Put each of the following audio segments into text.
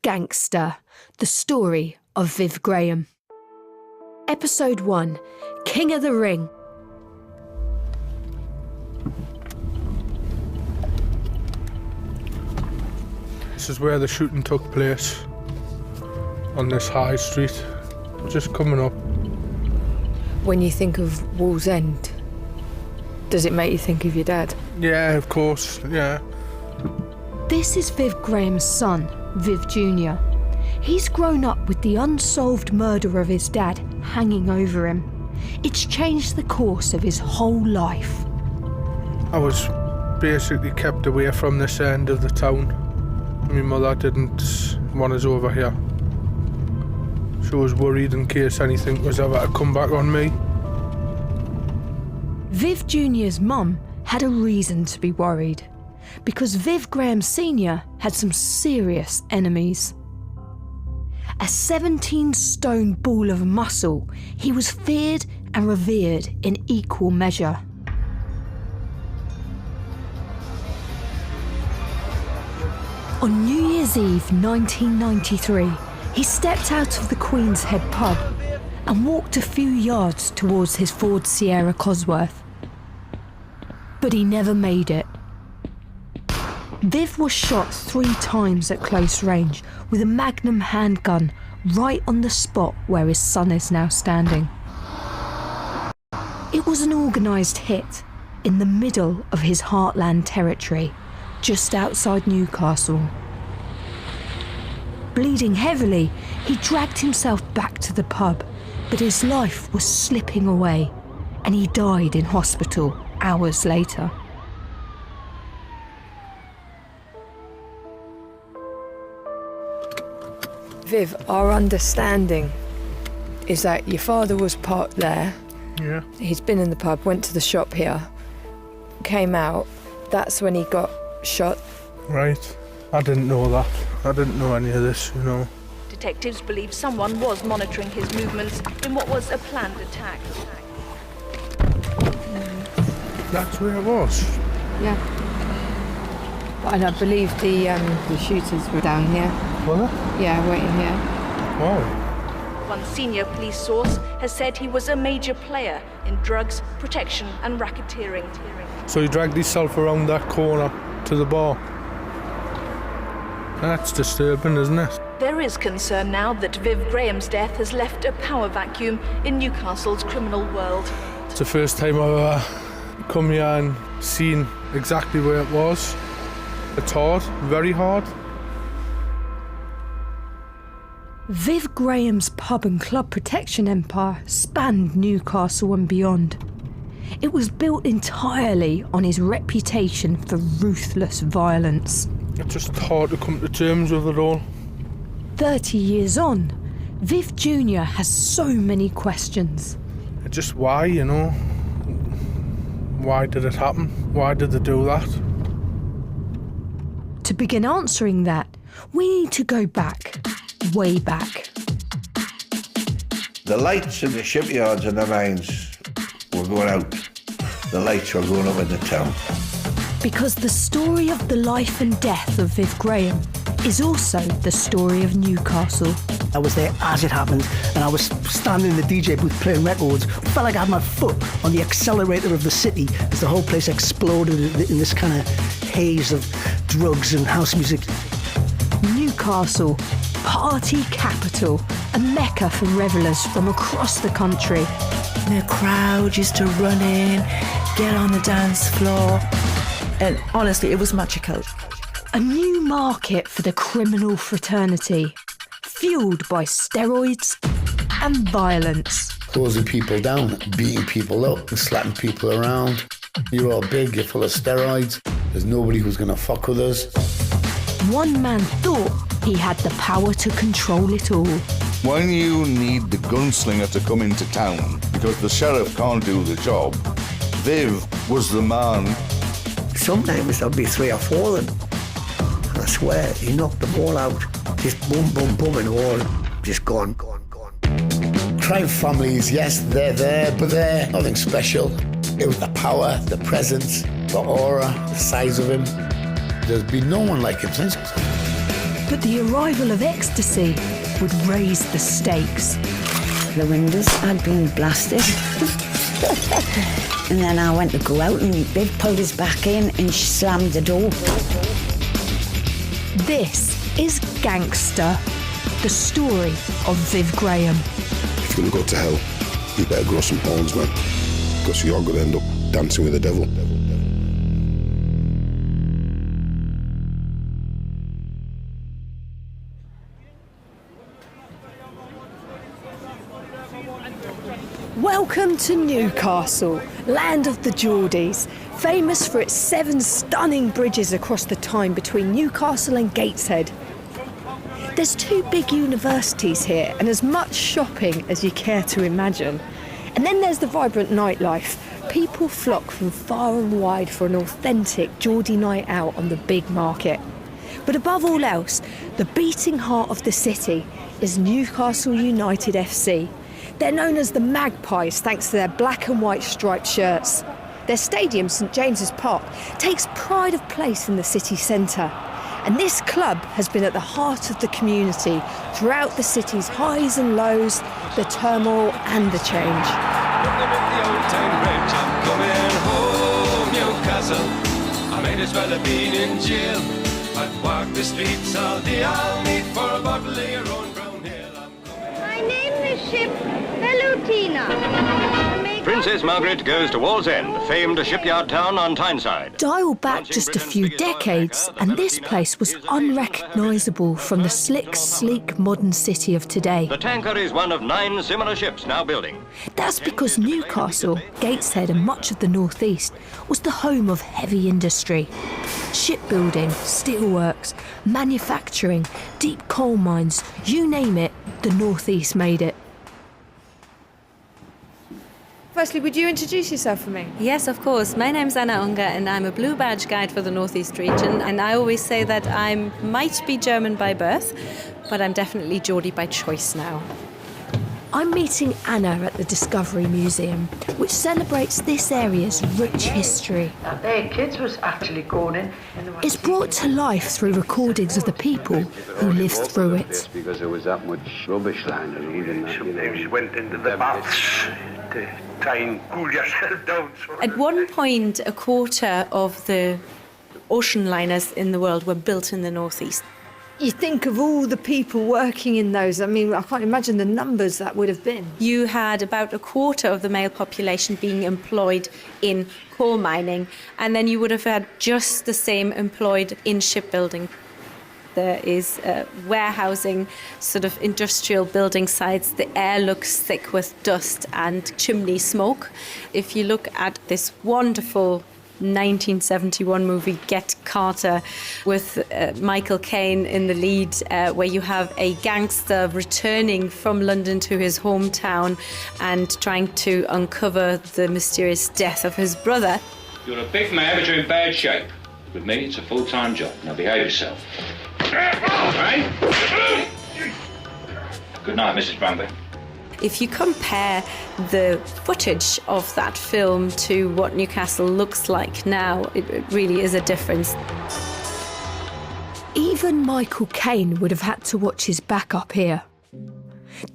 Gangster, the story of Viv Graham. Episode 1, King of the Ring. This is where the shooting took place, on this high street, just coming up. When you think of Wall's End, does it make you think of your dad? Yeah, of course, yeah. This is Viv Graham's son, Viv Jr. He's grown up with the unsolved murder of his dad hanging over him. It's changed the course of his whole life. I was basically kept away from this end of the town. My mother didn't want us over here. She was worried in case anything was ever to come back on me. Viv Jr.'s mum had a reason to be worried, because Viv Graham Sr. had some serious enemies. A 17-stone ball of muscle, he was feared and revered in equal measure. On New Year's Eve 1993, he stepped out of the Queen's Head pub and walked a few yards towards his Ford Sierra Cosworth. But he never made it. Viv was shot 3 times at close range with a Magnum handgun right on the spot where his son is now standing. It was an organised hit in the middle of his heartland territory, just outside Newcastle. Bleeding heavily, he dragged himself back to the pub, but his life was slipping away and he died in hospital hours later. Viv, our understanding is that your father was parked there. Yeah. He's been in the pub, went to the shop here, came out. That's when he got shot. Right. I didn't know that. I didn't know any of this, you know. Detectives believe someone was monitoring his movements in what was a planned attack. That's where it was. Yeah. And I believe the shooters were down here. Was it? Yeah, waiting here. Wow. One senior police source has said he was a major player in drugs, protection and racketeering. So he dragged himself around that corner to the bar. That's disturbing, isn't it? There is concern now that Viv Graham's death has left a power vacuum in Newcastle's criminal world. It's the first time I've ever come here and seen exactly where it was. It's hard, very hard. Viv Graham's pub and club protection empire spanned Newcastle and beyond. It was built entirely on his reputation for ruthless violence. It's just hard to come to terms with it all. 30 years on, Viv Jr. has so many questions. It's just why, you know? Why did it happen? Why did they do that? To begin answering that, we need to go back, way back. The lights in the shipyards and the mines were going out. The lights were going up in the town. Because the story of the life and death of Viv Graham is also the story of Newcastle. I was there as it happened, and I was standing in the DJ booth playing records. I felt like I had my foot on the accelerator of the city as the whole place exploded in this kind of haze of drugs and house music. Newcastle, party capital, a mecca for revellers from across the country. The crowd used to run in, get on the dance floor, and honestly, it was magical. A new market for the criminal fraternity, fueled by steroids and violence. Closing people down, beating people up, and slapping people around. You're all big, you're full of steroids. There's nobody who's going to fuck with us. One man thought he had the power to control it all. When you need the gunslinger to come into town because the sheriff can't do the job, Viv was the man. Sometimes there'd be 3 or 4 of them. And I swear, he knocked them all out. Just boom, boom, boom, and all just gone. Crime families, yes, they're there, but they're nothing special. It was the power, the presence, the aura, the size of him. There's been no one like him since. But the arrival of ecstasy would raise the stakes. The windows had been blasted. And then I went to go out and Viv pulled us back in and slammed the door. This is Gangster, the story of Viv Graham. If you're going to go to hell, you better grow some horns, man. Because you're going to end up dancing with the devil. Welcome to Newcastle, land of the Geordies, famous for its 7 stunning bridges across the Tyne between Newcastle and Gateshead. There's 2 big universities here and as much shopping as you care to imagine. And then there's the vibrant nightlife. People flock from far and wide for an authentic Geordie night out on the big market. But above all else, the beating heart of the city is Newcastle United FC. They're known as the Magpies thanks to their black and white striped shirts. Their stadium, St James's Park, takes pride of place in the city centre. And this club has been at the heart of the community throughout the city's highs and lows, the turmoil and the change. Looking at the old town bridge, I'm coming home, Newcastle. I might as well have been in jail. I'd walk the streets all day, I'll need for a bottle of your own brown ale. I named the ship Velutina. Princess Margaret goes to Wall's End, famed shipyard town on Tyneside. Dial back just a few decades and this place was unrecognisable from the slick, sleek modern city of today. The tanker is one of 9 similar ships now building. That's because Newcastle, Gateshead and much of the North East was the home of heavy industry. Shipbuilding, steelworks, manufacturing, deep coal mines, you name it, the North East made it. Firstly, would you introduce yourself for me? Yes, of course. My name's Anna Unger and I'm a Blue Badge guide for the North East region. And I always say that I might be German by birth, but I'm definitely Geordie by choice now. I'm meeting Anna at the Discovery Museum, which celebrates this area's rich history. Their kids was actually going in. It's brought to life through recordings of the people who lived through it. Because there was that much rubbish lying around. Sometimes you went into the baths to try and cool yourself down. At one point, a quarter of the ocean liners in the world were built in the North East. You think of all the people working in those. I mean, I can't imagine the numbers that would have been. You had about a quarter of the male population being employed in coal mining, and then you would have had just the same employed in shipbuilding. There is warehousing, sort of industrial building sites. The air looks thick with dust and chimney smoke. If you look at this wonderful 1971 movie Get Carter with Michael Caine in the lead, where you have a gangster returning from London to his hometown and trying to uncover the mysterious death of his brother. You're a big man, but you're in bad shape. With me, it's a full-time job. Now behave yourself. Right? Good night, Mrs. Brumby. If you compare the footage of that film to what Newcastle looks like now, it really is a difference. Even Michael Caine would have had to watch his back up here.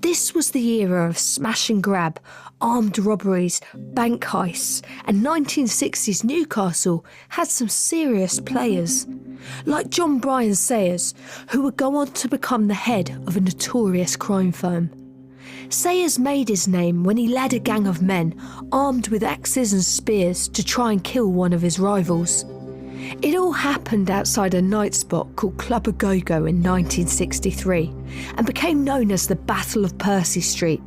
This was the era of smash and grab, armed robberies, bank heists, and 1960s Newcastle had some serious players, like John Bryan Sayers, who would go on to become the head of a notorious crime firm. Sayers made his name when he led a gang of men armed with axes and spears to try and kill one of his rivals. It all happened outside a night spot called Club A-Go-Go in 1963 and became known as the Battle of Percy Street.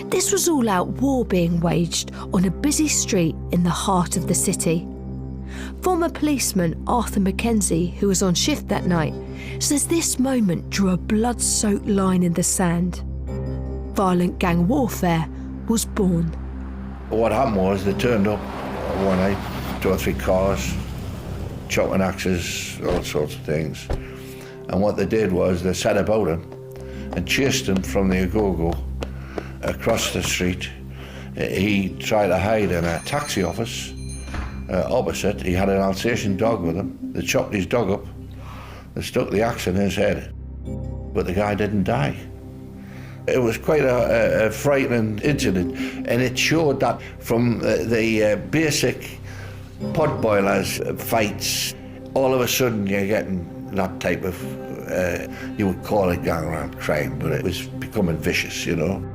This was all-out war being waged on a busy street in the heart of the city. Former policeman Arthur Mackenzie, who was on shift that night, says this moment drew a blood-soaked line in the sand. Violent gang warfare was born. What happened was they turned up one night, 2 or 3 cars, chopping axes, all sorts of things. And what they did was they set about him and chased him from the A-Go-Go across the street. He tried to hide in a taxi office opposite. He had an Alsatian dog with him. They chopped his dog up, They stuck the axe in his head, but the guy didn't die. It was quite a frightening incident, and it showed that from the basic pot boilers fights, all of a sudden you're getting that type of, you would call it gang crime, but it was becoming vicious, you know.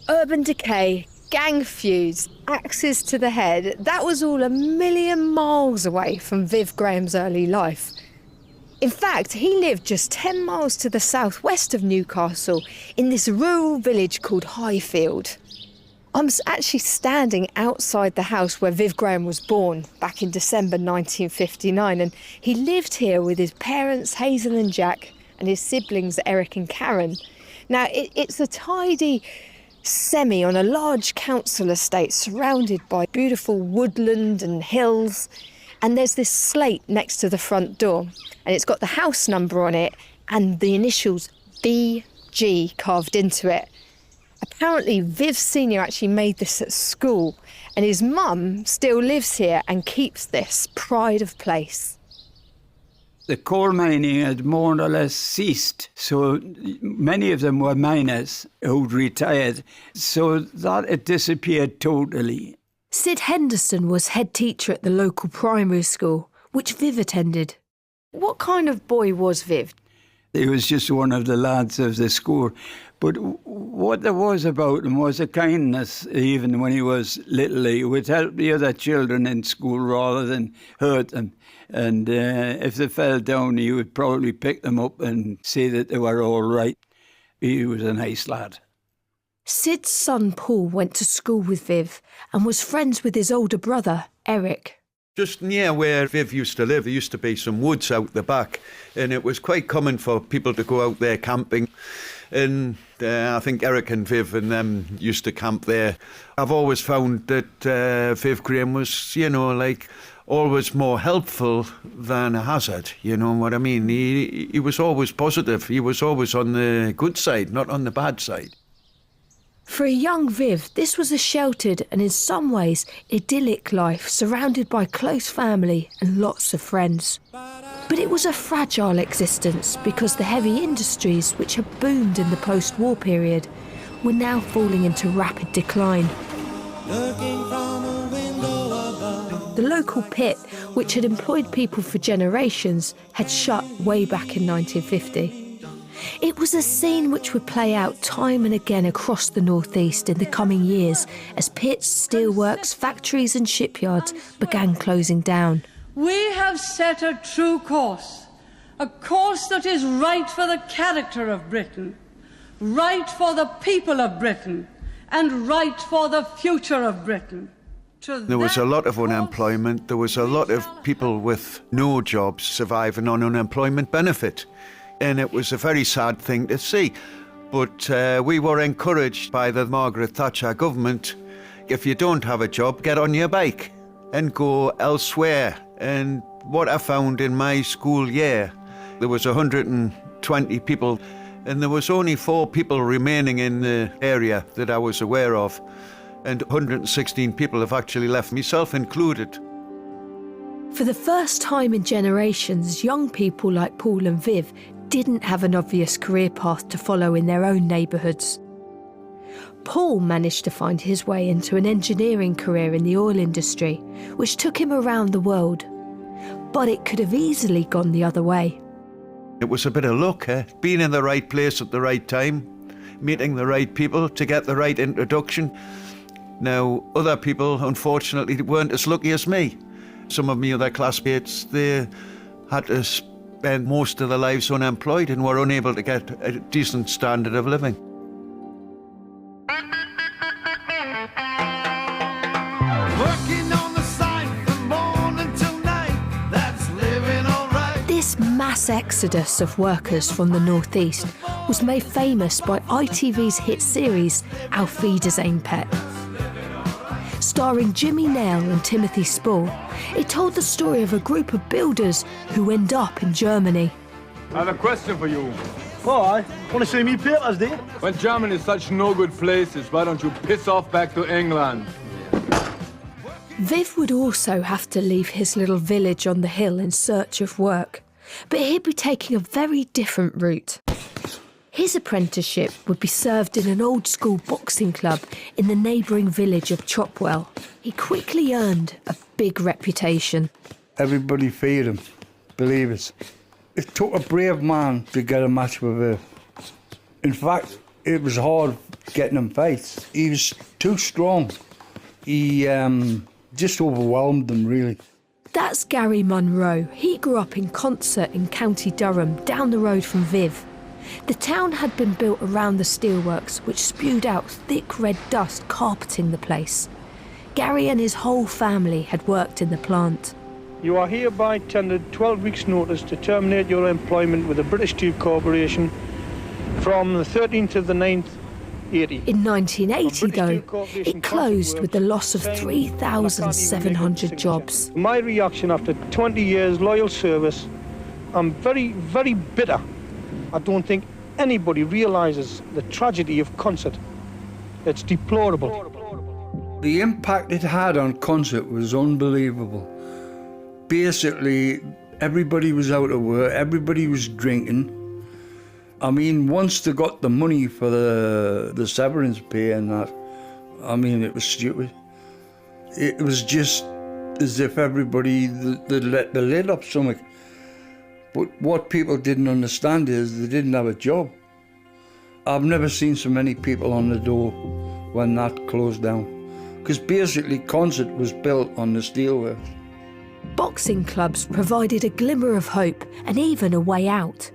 Urban decay, gang feuds, axes to the head, that was all a million miles away from Viv Graham's early life. In fact, he lived just 10 miles to the southwest of Newcastle in this rural village called Highfield. I'm actually standing outside the house where Viv Graham was born back in December 1959, and he lived here with his parents Hazel and Jack and his siblings Eric and Karen. Now, it's a tidy semi on a large council estate surrounded by beautiful woodland and hills, and there's this slate next to the front door, and it's got the house number on it and the initials BG carved into it. Apparently Viv Senior actually made this at school, and his mum still lives here and keeps this pride of place. The coal mining had more or less ceased, so many of them were miners who'd retired, so that had disappeared totally. Sid Henderson was head teacher at the local primary school, which Viv attended. What kind of boy was Viv? He was just one of the lads of the school. But what there was about him was a kindness. Even when he was little, he would help the other children in school rather than hurt them. And if they fell down, he would probably pick them up and say that they were all right. He was a nice lad. Sid's son Paul went to school with Viv and was friends with his older brother, Eric. Just near where Viv used to live, there used to be some woods out the back, and it was quite common for people to go out there camping. And I think Eric and Viv and them used to camp there. I've always found that Viv Graham was, always more helpful than a hazard, you know what I mean? He was always positive. He was always on the good side, not on the bad side. For a young Viv, this was a sheltered and in some ways idyllic life surrounded by close family and lots of friends. But it was a fragile existence because the heavy industries which had boomed in the post-war period were now falling into rapid decline. The local pit, which had employed people for generations, had shut way back in 1950. It was a scene which would play out time and again across the northeast in the coming years as pits, steelworks, factories and shipyards began closing down. We have set a true course, a course that is right for the character of Britain, right for the people of Britain, and right for the future of Britain. There was a lot of unemployment. There was a lot of people with no jobs surviving on unemployment benefit. And it was a very sad thing to see. But we were encouraged by the Margaret Thatcher government, if you don't have a job, get on your bike and go elsewhere. And what I found in my school year, there was 120 people, and there was only 4 people remaining in the area that I was aware of. And 116 people have actually left, myself included. For the first time in generations, young people like Paul and Viv didn't have an obvious career path to follow in their own neighbourhoods. Paul managed to find his way into an engineering career in the oil industry, which took him around the world. But it could have easily gone the other way. It was a bit of luck, being in the right place at the right time, meeting the right people to get the right introduction. Now, other people, unfortunately, weren't as lucky as me. Some of my other classmates, they had to spend most of their lives unemployed and were unable to get a decent standard of living. This mass exodus of workers from the northeast was made famous by ITV's hit series Auf Wiedersehen Pet. Starring Jimmy Nail and Timothy Spall, it told the story of a group of builders who end up in Germany. I have a question for you. Oh, I want to see me papers, do you? When Germany's such no good places, why don't you piss off back to England? Viv would also have to leave his little village on the hill in search of work, but he'd be taking a very different route. His apprenticeship would be served in an old-school boxing club in the neighbouring village of Chopwell. He quickly earned a big reputation. Everybody feared him, believe us. It took a brave man to get a match with Viv. In fact, it was hard getting him fights. He was too strong. He just overwhelmed them, really. That's Gary Munro. He grew up in Concert in County Durham, down the road from Viv. The town had been built around the steelworks, which spewed out thick red dust carpeting the place. Gary and his whole family had worked in the plant. You are hereby tendered 12 weeks' notice to terminate your employment with the British Steel Corporation from the 13th of the 9th, 80. In 1980, though, it closed with the loss of 3,700 jobs. My reaction after 20 years loyal service, I'm very, very bitter. I don't think anybody realises the tragedy of Concert. It's deplorable. The impact it had on Concert was unbelievable. Basically, everybody was out of work, everybody was drinking. I mean, once they got the money for the severance pay and that, I mean, it was stupid. It was just as if everybody, they let the lid off something. But what people didn't understand is they didn't have a job. I've never seen so many people on the door when that closed down. Because basically Concert was built on the steelworks. Boxing clubs provided a glimmer of hope and even a way out.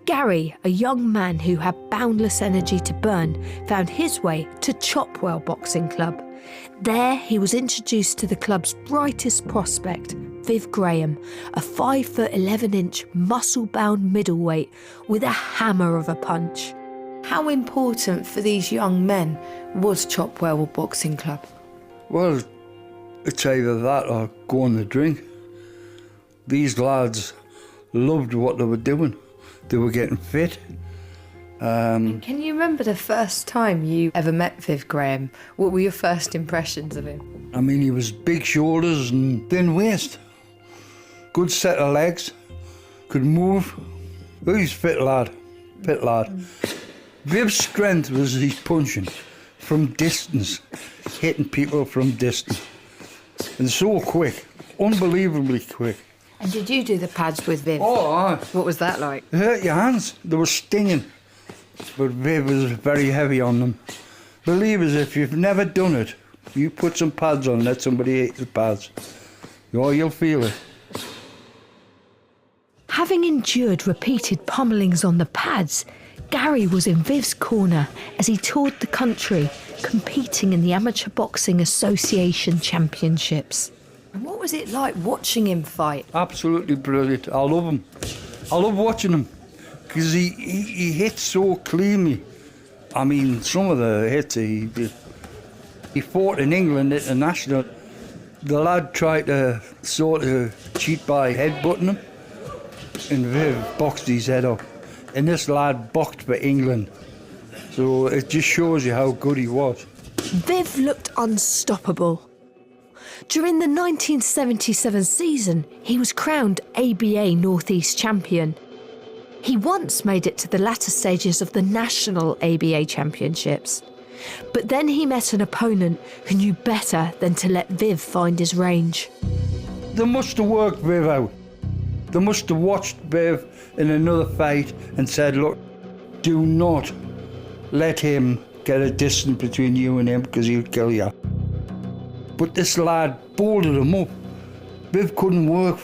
Gary, a young man who had boundless energy to burn, found his way to Chopwell Boxing Club. There he was introduced to the club's brightest prospect, Viv Graham, a 5'11" muscle-bound middleweight with a hammer of a punch. How important for these young men was Chopwell Boxing Club? Well, it's either that or go on the drink. These lads loved what they were doing. They were getting fit. Can you remember the first time you ever met Viv Graham? What were your first impressions of him? I mean, he was big shoulders and thin waist. Good set of legs. Could move. Oh, he's fit lad. Viv's strength was his punching from distance, hitting people from distance. And so quick, unbelievably quick. And did you do the pads with Viv? Oh, aye. What was that like? They hurt your hands. They were stinging. But Viv was very heavy on them. Believe us, if you've never done it, you put some pads on, let somebody hit the pads. Oh, you'll feel it. Having endured repeated pummelings on the pads, Gary was in Viv's corner as he toured the country, competing in the Amateur Boxing Association Championships. And what was it like watching him fight? Absolutely brilliant. I love him. I love watching him because he hits so cleanly. I mean, some of the hits he did. He fought in England international. The lad tried to sort of cheat by headbutting him, and Viv boxed his head up. And this lad boxed for England. So it just shows you how good he was. Viv looked unstoppable. During the 1977 season, he was crowned ABA North East champion. He once made it to the latter stages of the National ABA Championships. But then he met an opponent who knew better than to let Viv find his range. They must have worked Viv out. They must have watched Viv in another fight and said, look, do not let him get a distance between you and him because he'll kill you. But this lad bolted him up. Viv couldn't work.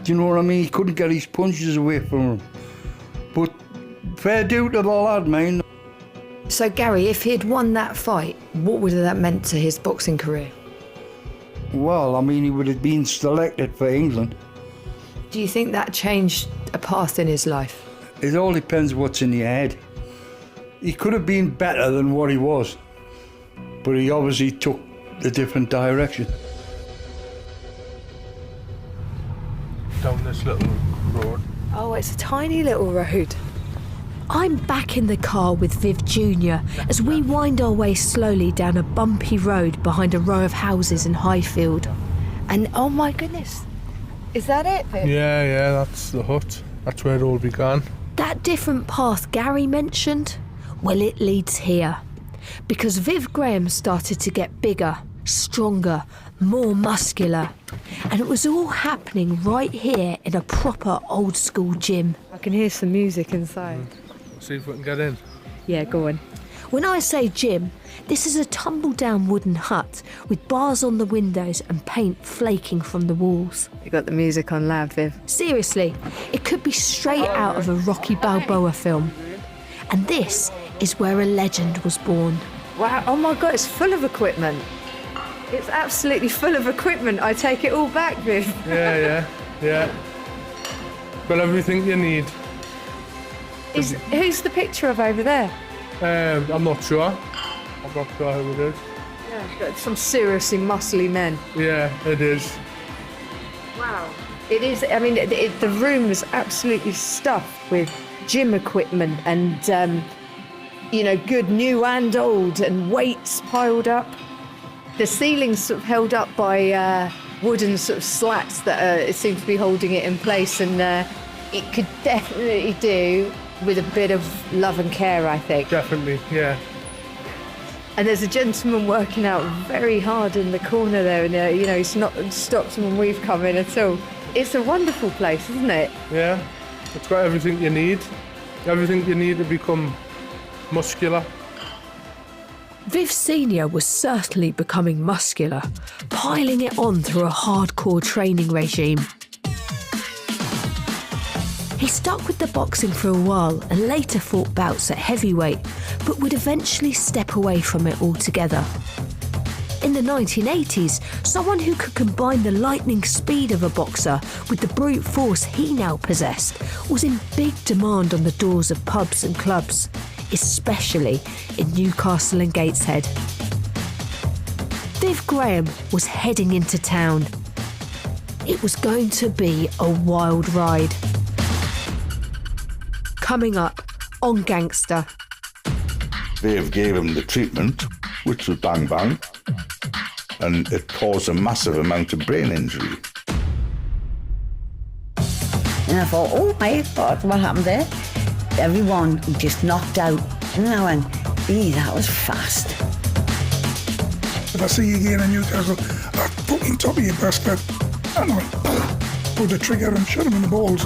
Do you know what I mean? He couldn't get his punches away from him. But fair due to the lad, man. So, Gary, if he had won that fight, what would that meant to his boxing career? Well, I mean, he would have been selected for England. Do you think that changed a path in his life? It all depends what's in your head. He could have been better than what he was, but he obviously took a different direction. Down this little road. Oh, it's a tiny little road. I'm back in the car with Viv Jr. as we wind our way slowly down a bumpy road behind a row of houses in Highfield. And oh my goodness, is that it, Viv? Yeah, that's the hut. That's where it all began. That different path Gary mentioned, well, it leads here. Because Viv Graham started to get bigger, stronger, more muscular. And it was all happening right here in a proper old school gym. I can hear some music inside. See if we can get in. Yeah, go on. When I say gym, this is a tumble-down wooden hut with bars on the windows and paint flaking from the walls. You got the music on loud, Viv. Seriously, it could be straight out of a Rocky Balboa film. And this is where a legend was born. Wow, oh my God, it's full of equipment. It's absolutely full of equipment. I take it all back, Viv. Yeah. Got everything you need. Who's the picture of over there? I'm not sure. I'm not sure who it is. Yeah, got some seriously muscly men. Yeah, it is. Wow. It is, I mean, the room was absolutely stuffed with gym equipment and, good new and old, and weights piled up. The ceiling's sort of held up by wooden sort of slats that seem to be holding it in place, and it could definitely do with a bit of love and care, I think. Definitely, yeah. And there's a gentleman working out very hard in the corner there, and he's not stopped when we've come in at all. It's a wonderful place, isn't it? Yeah, it's got everything you need. Everything you need to become muscular. Viv Sr. was certainly becoming muscular, piling it on through a hardcore training regime. He stuck with the boxing for a while and later fought bouts at heavyweight, but would eventually step away from it altogether. In the 1980s, someone who could combine the lightning speed of a boxer with the brute force he now possessed was in big demand on the doors of pubs and clubs, especially in Newcastle and Gateshead. Viv Graham was heading into town. It was going to be a wild ride. Coming up on Gangster. Viv gave him the treatment, which was bang bang, and it caused a massive amount of brain injury. And I thought, oh my God, what happened there? Everyone just knocked out. And I went, that was fast. If I see you again in Newcastle, I'll fucking top of your basket. And I went, pull the trigger and shot him in the balls.